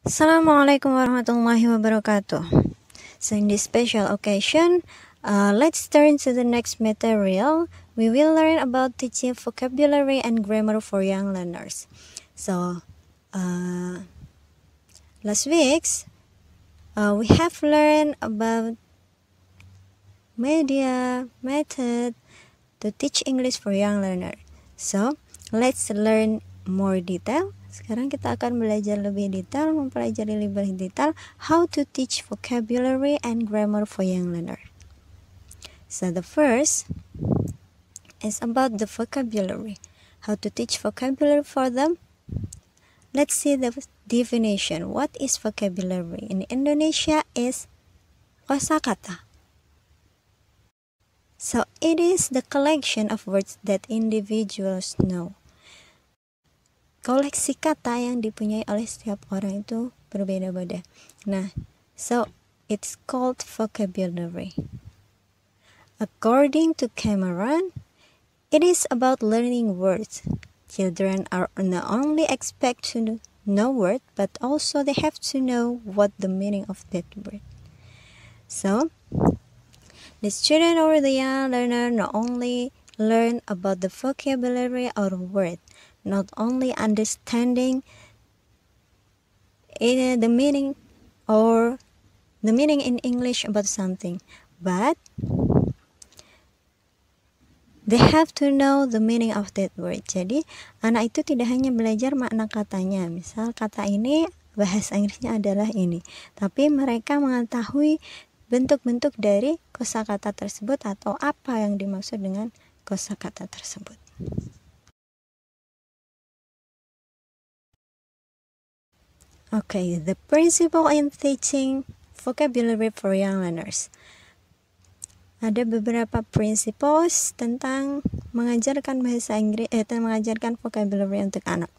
Assalamualaikum warahmatullahi wabarakatuh. So in this special occasion, let's turn to the next material. We will learn about teaching vocabulary and grammar for young learners. So last weeks, we have learned about media method to teach English for young learner. So let's learn more detail. Sekarang kita akan belajar lebih detail, mempelajari lebih detail how to teach vocabulary and grammar for young learner. So the first is about the vocabulary. How to teach vocabulary for them? Let's see the definition. What is vocabulary? In Indonesia is kosakata. So it is the collection of words that individuals know. Koleksi kata yang dipunyai oleh setiap orang itu berbeda-beda. Nah, so it's called vocabulary. According to Cameron, it is about learning words. Children are not only expect to know word, but also they have to know what the meaning of that word. So, the student or the young learner not only learn about the vocabulary or word, not only understanding the meaning or the meaning in English about something, but they have to know the meaning of that word. Jadi, anak itu tidak hanya belajar makna katanya. Misal kata ini bahasa Inggrisnya adalah ini, tapi mereka mengetahui bentuk-bentuk dari kosakata tersebut atau apa yang dimaksud dengan kosakata tersebut. Okay, the principle in teaching vocabulary for young learners. Ada beberapa principles tentang mengajarkan bahasa Inggris, mengajarkan vocabulary untuk anak.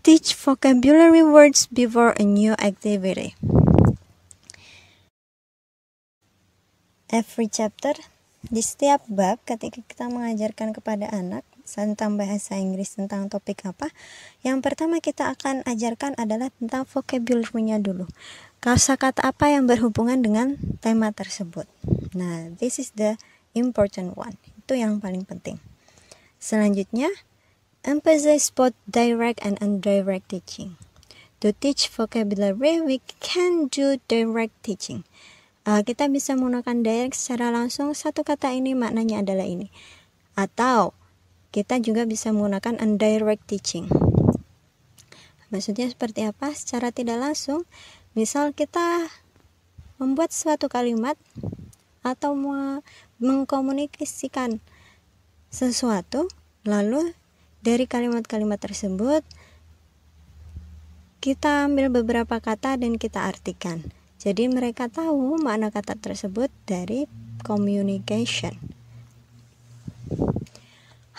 Teach vocabulary words before a new activity. Every chapter, di setiap bab ketika kita mengajarkan kepada anak tentang bahasa Inggris, tentang topik apa, yang pertama kita akan ajarkan adalah tentang vocabulary-nya dulu. Kosakata apa yang berhubungan dengan tema tersebut. Nah, this is the important one. Itu yang paling penting. Selanjutnya, emphasize both direct and indirect teaching. To teach vocabulary, we can do direct teaching. Kita bisa menggunakan direct secara langsung, satu kata ini maknanya adalah ini. Atau kita juga bisa menggunakan indirect teaching. Maksudnya seperti apa? Secara tidak langsung, misal kita membuat suatu kalimat atau mengkomunikasikan sesuatu, lalu dari kalimat-kalimat tersebut kita ambil beberapa kata dan kita artikan. Jadi mereka tahu makna kata tersebut dari communication.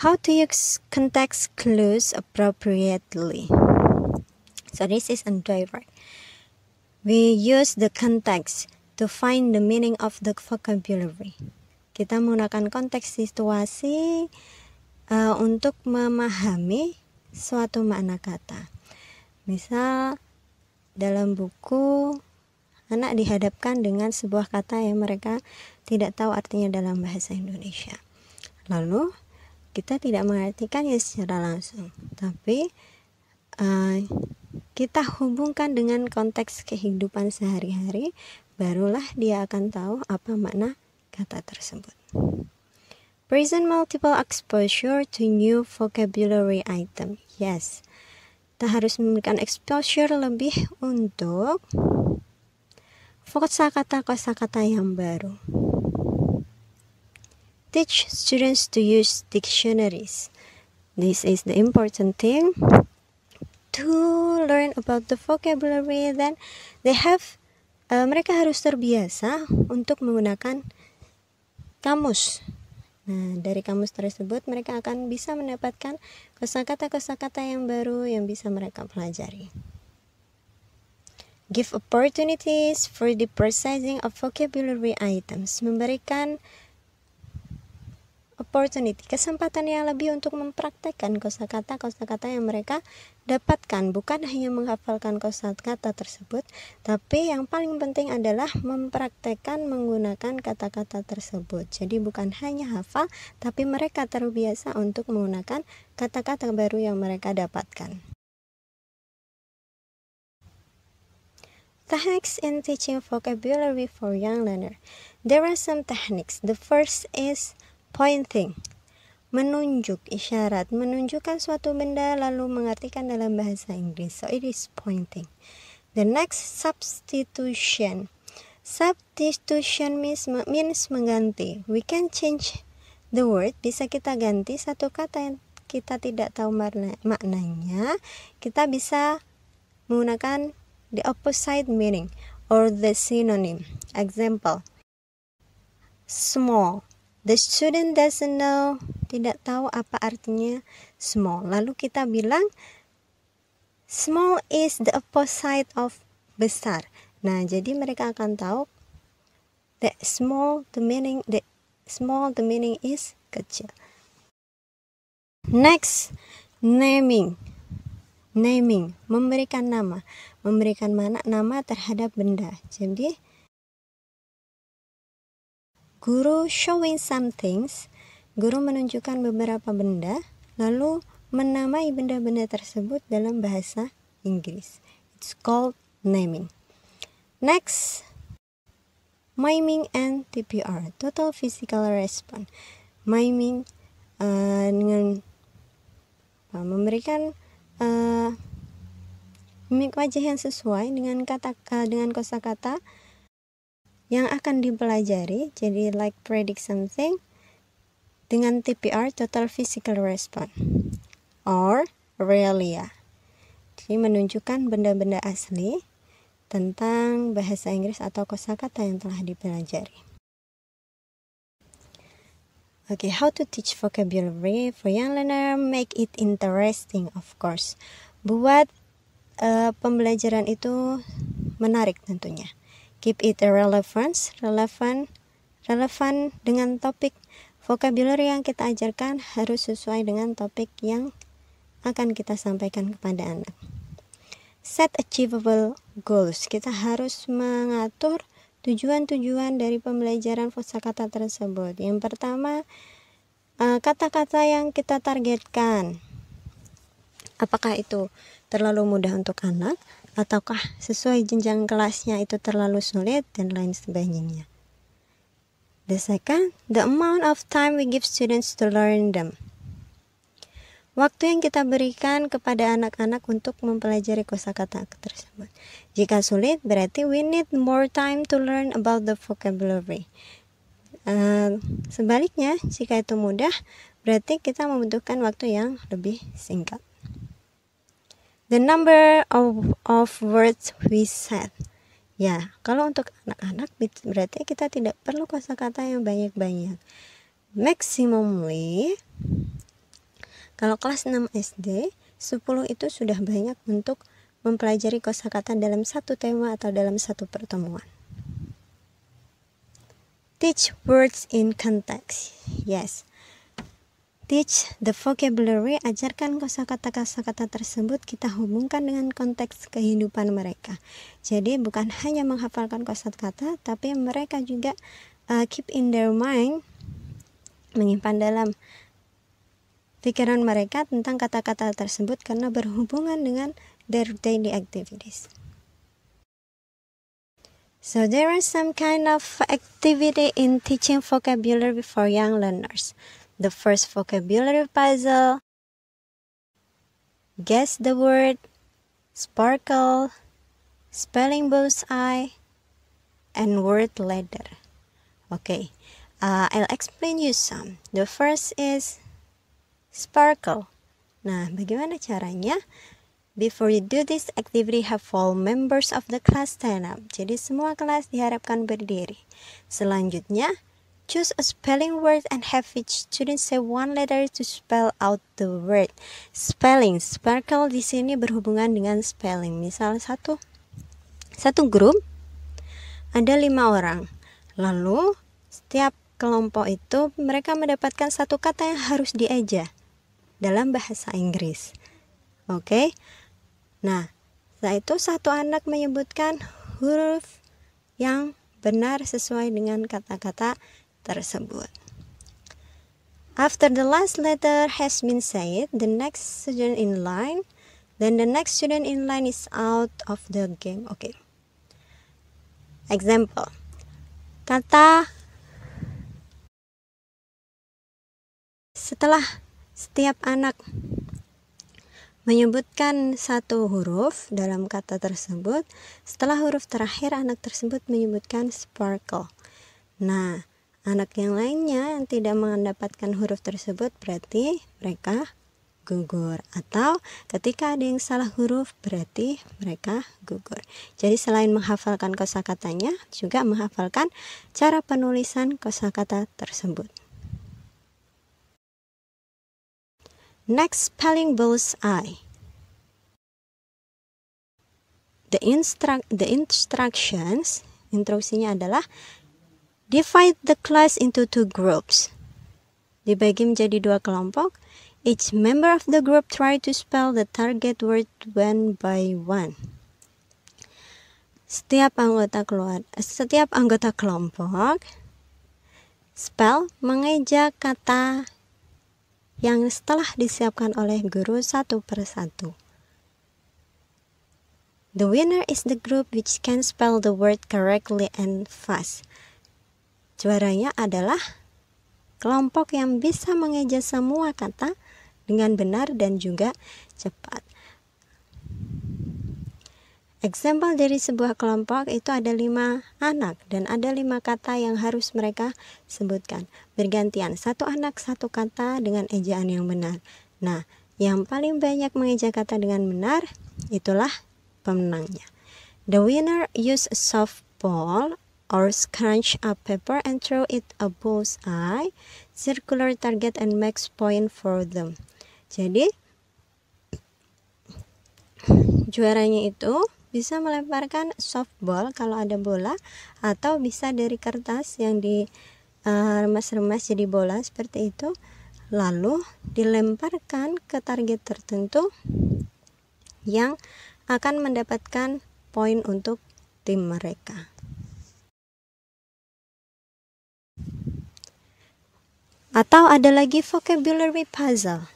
How to use context clues appropriately. So this is indirect. We use the context to find the meaning of the vocabulary. Kita menggunakan konteks situasi untuk memahami suatu makna kata. Misal dalam buku, anak dihadapkan dengan sebuah kata yang mereka tidak tahu artinya dalam bahasa Indonesia. Lalu kita tidak mengartikannya secara langsung, tapi kita hubungkan dengan konteks kehidupan sehari-hari, barulah dia akan tahu apa makna kata tersebut. Present multiple exposure to new vocabulary item. Yes, kita harus memberikan exposure lebih untuk kosakata-kosakata yang baru. Teach students to use dictionaries. This is the important thing. To learn about the vocabulary, then they have mereka harus terbiasa untuk menggunakan kamus. Nah, dari kamus tersebut mereka akan bisa mendapatkan kosakata-kosakata yang baru yang bisa mereka pelajari. Give opportunities for the processing of vocabulary items. Memberikan opportunity, kesempatan yang lebih untuk mempraktekkan kosakata yang mereka dapatkan. Bukan hanya menghafalkan kosakata tersebut, tapi yang paling penting adalah mempraktekkan menggunakan kata-kata tersebut. Jadi bukan hanya hafal, tapi mereka terbiasa untuk menggunakan kata-kata baru yang mereka dapatkan. Techniques in teaching vocabulary for young learner. There are some techniques. The first is pointing, menunjuk, isyarat, menunjukkan suatu benda lalu mengartikan dalam bahasa Inggris. So it is pointing. The next, substitution. Substitution means mengganti. We can change the word. Bisa kita ganti satu kata yang kita tidak tahu maknanya. Kita bisa menggunakan the opposite meaning or the synonym. Example, small. The student doesn't know, tidak tahu apa artinya small. Lalu kita bilang small is the opposite of besar. Nah, jadi mereka akan tahu the meaning is kecil. Next, naming, memberikan nama nama terhadap benda. Jadi guru showing some things, guru menunjukkan beberapa benda, lalu menamai benda-benda tersebut dalam bahasa Inggris. It's called naming. Next, miming and TPR, total physical response. Miming dengan memberikan mimik wajah yang sesuai dengan kosakata yang akan dipelajari. Jadi like predict something dengan TPR, total physical response, or realia. Jadi menunjukkan benda-benda asli tentang bahasa Inggris atau kosakata yang telah dipelajari. Okay, how to teach vocabulary for young learner? Make it interesting, of course. Buat pembelajaran itu menarik tentunya. Keep it relevan dengan topik. Vocabulary yang kita ajarkan harus sesuai dengan topik yang akan kita sampaikan kepada anak. Set achievable goals. Kita harus mengatur tujuan-tujuan dari pembelajaran kosakata tersebut. Yang pertama, kata-kata yang kita targetkan. Apakah itu terlalu mudah untuk anak, ataukah sesuai jenjang kelasnya itu terlalu sulit, dan lain sebagainya. The second, the amount of time we give students to learn them. Waktu yang kita berikan kepada anak-anak untuk mempelajari kosakata tersebut. Jika sulit, berarti we need more time to learn about the vocabulary. Sebaliknya, jika itu mudah, berarti kita membutuhkan waktu yang lebih singkat. The number of words we said. Ya, kalau untuk anak-anak berarti kita tidak perlu kosakata yang banyak-banyak. Maximumly, kalau kelas 6 SD, 10 itu sudah banyak untuk mempelajari kosakata dalam satu tema atau dalam satu pertemuan. Teach words in context. Yes. Teach the vocabulary, ajarkan kosakata-kosakata tersebut kita hubungkan dengan konteks kehidupan mereka. Jadi bukan hanya menghafalkan kosakata, tapi mereka juga keep in their mind, menyimpan dalam pikiran mereka tentang kata-kata tersebut karena berhubungan dengan their daily activities. So there are some kind of activity in teaching vocabulary for young learners. The first, vocabulary puzzle, guess the word, sparkle, spelling bullseye, and word ladder. Okay, I'll explain you some. The first is sparkle. Nah, bagaimana caranya? Before you do this activity, have all members of the class stand up. Jadi semua kelas diharapkan berdiri. Selanjutnya, choose a spelling word and have each student say one letter to spell out the word. Spelling, sparkle di sini berhubungan dengan spelling. Misal satu grup ada 5 orang. Lalu setiap kelompok itu mereka mendapatkan satu kata yang harus dieja dalam bahasa Inggris. Oke. Nah, setelah itu satu anak menyebutkan huruf yang benar sesuai dengan kata-kata tersebut. After the last letter has been said, the next student in line is out of the game. Okay. Example. Kata setelah setiap anak menyebutkan satu huruf dalam kata tersebut, setelah huruf terakhir anak tersebut menyebutkan sparkle. Nah, anak yang lainnya yang tidak mendapatkan huruf tersebut berarti mereka gugur, atau ketika ada yang salah huruf berarti mereka gugur. Jadi selain menghafalkan kosakatanya, juga menghafalkan cara penulisan kosakata tersebut. Next, spelling bullseye. The instructions, instruksinya adalah divide the class into 2 groups. Dibagi menjadi 2 kelompok. Each member of the group try to spell the target word one by one. Setiap anggota kelompok spell mengeja kata yang setelah disiapkan oleh guru satu persatu. The winner is the group which can spell the word correctly and fast. Juaranya adalah kelompok yang bisa mengeja semua kata dengan benar dan juga cepat. Example dari sebuah kelompok itu ada 5 anak dan ada 5 kata yang harus mereka sebutkan. Bergantian, satu anak satu kata dengan ejaan yang benar. Nah, yang paling banyak mengeja kata dengan benar itulah pemenangnya. The winner use a soft ball or scrunch up paper and throw it a bullseye, circular target and max point for them. Jadi juaranya itu bisa melemparkan softball kalau ada bola, atau bisa dari kertas yang diremas-remas jadi bola seperti itu, lalu dilemparkan ke target tertentu yang akan mendapatkan poin untuk tim mereka. Atau ada lagi vocabulary puzzle.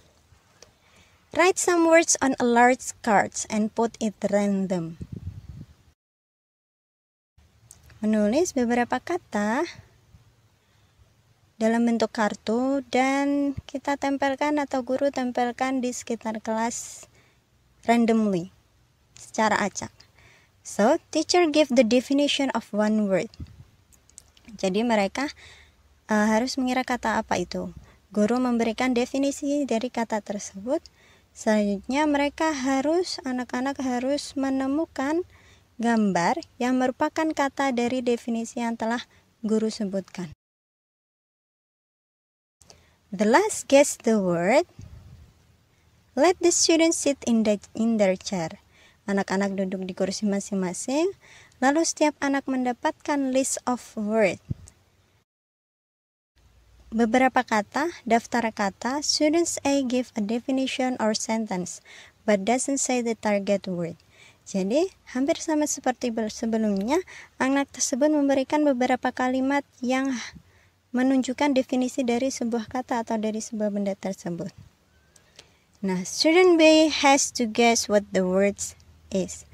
Write some words on a large card and put it random. Menulis beberapa kata dalam bentuk kartu dan kita tempelkan atau guru tempelkan di sekitar kelas randomly, secara acak. So, teacher give the definition of one word. Jadi mereka harus mengira kata apa itu. Guru memberikan definisi dari kata tersebut. Selanjutnya anak-anak harus menemukan gambar yang merupakan kata dari definisi yang telah guru sebutkan. The last guess the word. Let the students sit in their chair. Anak-anak duduk di kursi masing-masing. Lalu setiap anak mendapatkan list of word. Beberapa kata, daftar kata. Students A give a definition or sentence, but doesn't say the target word. Jadi, hampir sama seperti sebelumnya, anak tersebut memberikan beberapa kalimat yang menunjukkan definisi dari sebuah kata atau dari sebuah benda tersebut. Nah, student B has to guess what the words is.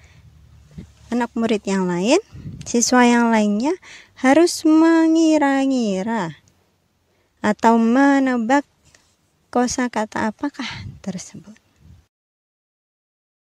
Anak murid yang lain, siswa yang lainnya harus mengira-ngira atau menebak kosakata apakah tersebut.